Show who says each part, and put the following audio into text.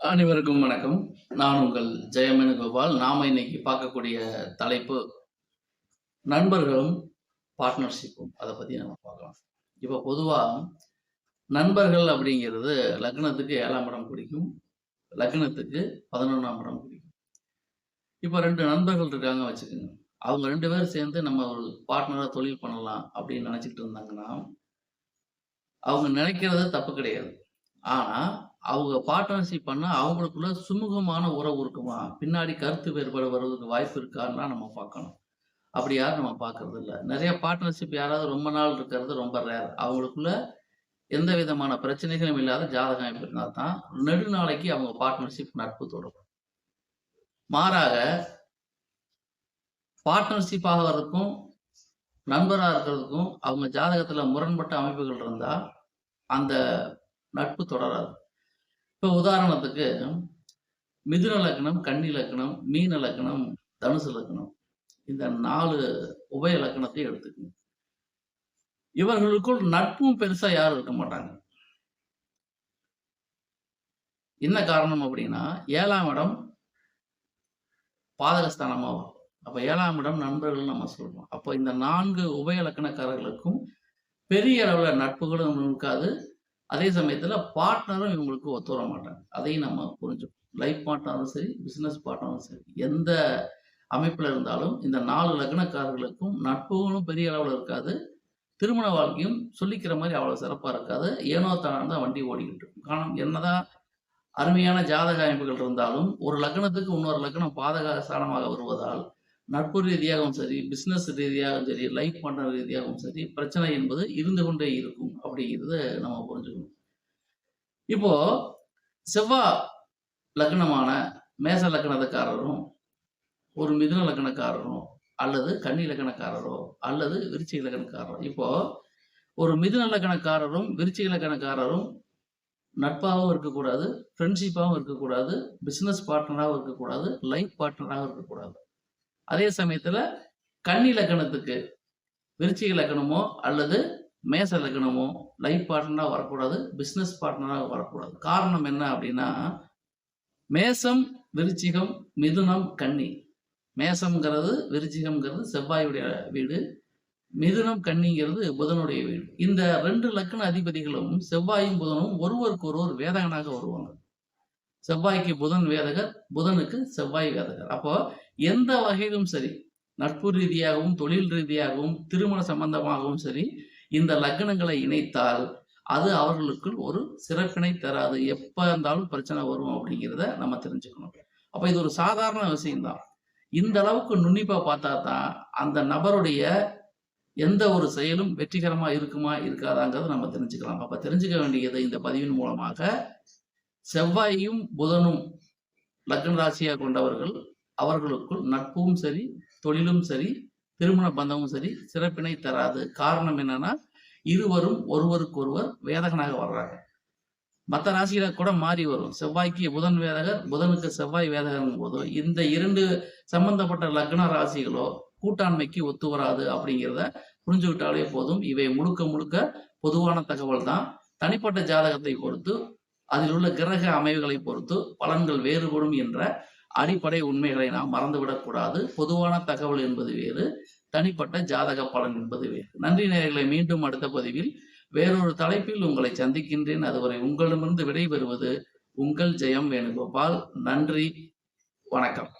Speaker 1: அனைவருக்கும் வணக்கம். நான் உங்கள் ஜெயமேனுகோபால். நாம இன்னைக்கு பார்க்கக்கூடிய தலைப்பு நண்பர்களும், பார்ட்னர்ஷிப்பும். அத பத்தி நம்ம பார்க்கலாம். இப்ப பொதுவா நண்பர்கள் அப்படிங்கிறது லக்னத்துக்கு 7ஆம் இடம் குறிக்கும். லக்னத்துக்கு 11ஆம் இடம் குறிக்கும். இப்ப 2 நண்பர்கள் இருக்காங்க வச்சுக்கங்க. அவங்க 2 பேரும் சேர்ந்து நம்ம ஒரு பார்ட்னரா தொழில் பண்ணலாம் அப்படின்னு நினைச்சுட்டு இருந்தாங்கன்னா, அவங்க நினைக்கிறது தப்பு கிடையாது. ஆனா, அவங்க பார்ட்னர்ஷிப் பண்ணா அவங்களுக்குள்ள சுமூகமான உறவு இருக்குமா? பின்னாடி கருத்து வேறுபாடு வருவதற்கு வாய்ப்பு இருக்கான்னா நம்ம பார்க்கணும். அப்படி யாரும் நம்ம பார்க்கறது இல்ல. நெறைய பார்ட்னர்ஷிப் யாராவது ரொம்ப நாள் இருக்கிறது ரொம்ப ரேர். அவங்களுக்குள்ள எந்த விதமான பிரச்சனைகளும் இல்லாத ஜாதக அமைப்பு இருந்தா தான் நெடுநாளைக்கு அவங்க பார்ட்னர்ஷிப் நட்பு தொடரும். மாறாக பார்ட்னர்ஷிப் ஆகுறதுக்கும், நண்பரா இருக்கிறதுக்கும் அவங்க ஜாதகத்துல முரண்பட்ட அமைப்புகள் இருந்தா, அந்த நட்பு தொடராது. இப்ப உதாரணத்துக்கு மிதுன லக்னம், கன்னி லக்னம், மீன லக்னம், தனுசு லக்னம். இந்த 4 உபய லக்னத்தை எடுத்துக்கங்க. இவர்களுக்குள் நட்பும் பெருசா யாரும் இருக்க மாட்டாங்க. என்ன காரணம் அப்படின்னா, 7ஆம் இடம் பாதகஸ்தானமா வரும். அப்ப 7ஆம் இடம் நண்பர்கள் நம்ம சொல்றோம். அப்ப இந்த 4 உபய லக்னக்காரர்களுக்கும் பெரிய அளவுல நட்புகளும் இருக்காது. அதே சமயத்துல பார்ட்னரும் இவங்களுக்கு ஒத்து வர மாட்டாங்க. அதையும் நம்ம புரிஞ்சுக்கணும். லைஃப் பார்ட்னரும் சரி, பிசினஸ் பார்ட்னரும் சரி, எந்த அமைப்புல இருந்தாலும் இந்த 4 லக்னக்காரர்களுக்கும் நட்புகளும் பெரிய அளவுல இருக்காது. திருமண வாழ்க்கையும் சொல்லிக்கிற மாதிரி அவ்வளவு சிறப்பா இருக்காது. ஏனோ தானோன்னு தான் வண்டி ஓடிக்கிட்டு இருக்கும். காரணம் என்னதான் அருமையான ஜாதக அமைப்புகள் இருந்தாலும், ஒரு லக்னத்துக்கு இன்னொரு லக்னம் பாதக ஸ்தானமாக வருவதால், நட்பு ரீதியாகவும் சரி, பிசினஸ் ரீதியாகவும் சரி, லைஃப் பார்ட்னர் ரீதியாகவும் சரி, பிரச்சனை என்பது இருந்து கொண்டே இருக்கும் அப்படிங்கிறத நம்ம புரிஞ்சுக்கணும். இப்போ செவ்வாய் லக்னமான மேச லக்னத்துக்காரரும், ஒரு மிதுன லக்னக்காரரும், அல்லது கன்னி லக்னக்காரரோ, அல்லது விருச்சிக லக்னக்காரரோ. இப்போ ஒரு மிதுன லக்னக்காரரும், விருச்சிக லக்னக்காரரும் நட்பாகவும் இருக்கக்கூடாது, ஃப்ரெண்ட்ஷிப்பாகவும் இருக்கக்கூடாது, பிசினஸ் பார்ட்னராகவும் இருக்கக்கூடாது, லைஃப் பார்ட்னராகவும் இருக்கக்கூடாது. அதே சமயத்துல கன்னி லக்னத்துக்கு விருச்சிக லக்னமோ அல்லது மேச லக்னமோ லைஃப் பார்ட்னரா வரக்கூடாது, பிசினஸ் பார்ட்னராக வரக்கூடாது. காரணம் என்ன அப்படின்னா, மேசம், விருச்சிகம், மிதுனம், கன்னி. மேசம்ங்கிறது, விருச்சிகம்ங்கிறது செவ்வாயுடைய வீடு. மிதுனம், கன்னிங்கிறது புதனுடைய வீடு. இந்த 2 லக்ன அதிபதிகளும் செவ்வாயும் புதனும் ஒருவருக்கு ஒருவர் வேதகனாக வருவாங்க. செவ்வாய்க்கு புதன் வேதகர், புதனுக்கு செவ்வாய் வேதகர். அப்போ எந்த வகையிலும் சரி, நட்பு ரீதியாகவும், தொழில் ரீதியாகவும், திருமண சம்பந்தமாகவும் சரி, இந்த லக்னங்களை இணைத்தால் அது அவர்களுக்குள் ஒரு சிறப்பினை தராது. எப்ப இருந்தாலும் பிரச்சனை வரும் அப்படிங்கிறத நம்ம தெரிஞ்சுக்கணும். அப்ப இது ஒரு சாதாரண விஷயம்தான். இந்த அளவுக்கு நுண்ணிப்பா பார்த்தா தான் அந்த நபருடைய எந்த ஒரு செயலும் வெற்றிகரமா இருக்குமா இருக்காதாங்கிறத நம்ம தெரிஞ்சுக்கலாம். அப்ப தெரிஞ்சுக்க வேண்டியது இந்த பதிவின் மூலமாக, செவ்வாயும் புதனும் லக்ன ராசியா கொண்டவர்கள், அவர்களுக்குள் நட்பும் சரி, தொழிலும் சரி, திருமண பந்தமும் சரி சிறப்பினை தராது. காரணம் என்னன்னா, இருவரும் ஒருவருக்கொருவர் வேதகனாக வர்றாங்க. மற்ற ராசியில கூட மாறி வரும். செவ்வாய்க்கு புதன் வேதகர், புதனுக்கு செவ்வாய் வேதகர் போது இந்த 2 சம்பந்தப்பட்ட லக்ன ராசிகளோ கூட்டாண்மைக்கு ஒத்து வராது அப்படிங்கிறத புரிஞ்சுக்கிட்டாலே போதும். இவை முழுக்க முழுக்க பொதுவான தகவல் தான். தனிப்பட்ட ஜாதகத்தை பொறுத்து, அதில் உள்ள கிரக அமைவுகளை பொறுத்து பலன்கள் வேறுபடும் என்ற அடிப்படை உண்மைகளை நாம் மறந்துவிடக்கூடாது. பொதுவான தகவல் என்பது வேறு, தனிப்பட்ட ஜாதக பலன் என்பது வேறு. நன்றி நேயர்களே, மீண்டும் அடுத்த பதிவில் வேறொரு தலைப்பில் உங்களை சந்திக்கின்றேன். அதுவரை உங்களிடமிருந்து விடைபெறுவது உங்கள் ஜெயம் வேணுகோபால். நன்றி, வணக்கம்.